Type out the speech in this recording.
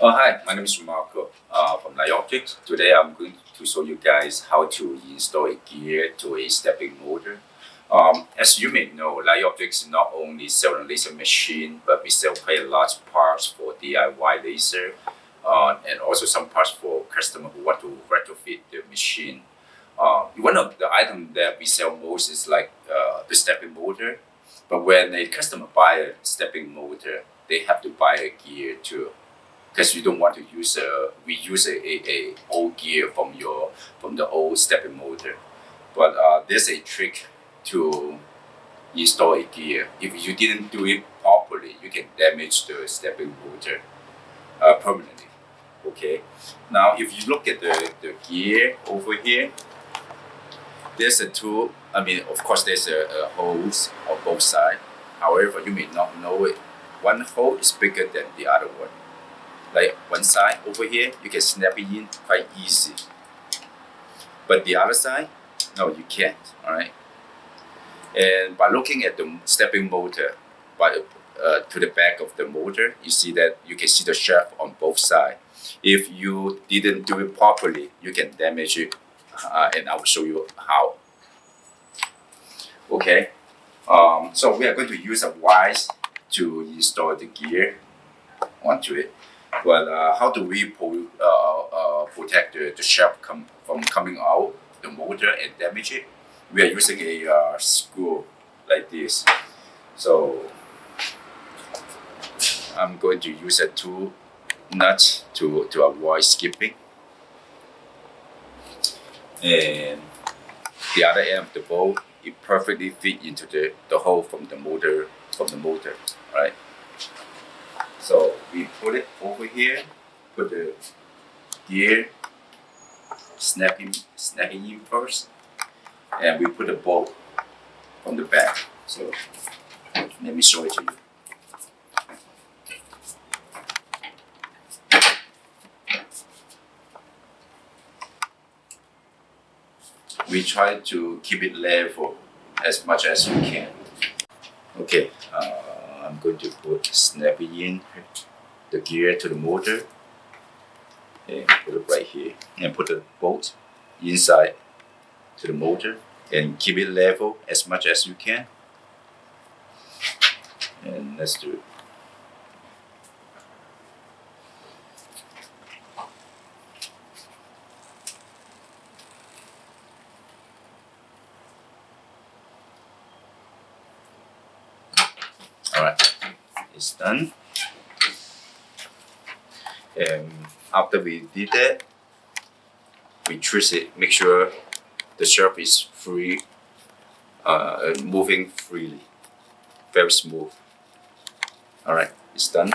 Hi, my name is Marco from Nioptics. Today I'm going to show you guys how to install a gear to a stepping motor. As you may know, Nioptics not only sell a laser machine, but we sell quite a lot of parts for DIY laser and also some parts for customers who want to retrofit the machine. One of the items that we sell most is like the stepping motor. But when a customer buy a stepping motor, they have to buy a gear too because you don't want to use a old gear from the old stepping motor. But there's a trick to install a gear. If you didn't do it properly, you can damage the stepping motor permanently. Okay. Now, if you look at the gear over here, there's a tool. I mean, of course, there's a hose on both sides. However, you may not know it. One hole is bigger than the other one. Like one side over here, you can snap it in quite easy. But the other side, no, you can't. All right. And by looking at the stepping motor, to the back of the motor, you see that you can see the shaft on both sides. If you didn't do it properly, you can damage it, and I will show you how. Okay. So we are going to use a wires to install the gear onto it. Well, how do we protect the shaft from coming out the motor and damage it? We are using a screw like this. So I'm going to use a two nut to avoid skipping. And the other end of the bolt, it perfectly fit into the hole from the motor, right? So we put it over here, put the gear, snapping in first, and we put the bolt from the back. So let me show it to you. We try to keep it level as much as we can. Okay, I'm going to snap it in the gear to the motor and put it right here and put the bolt inside to the motor and keep it level as much as you can. And let's do it. All right, it's done. And after we did that, we twist it, make sure the shaft is free, moving freely, very smooth. All right, it's done.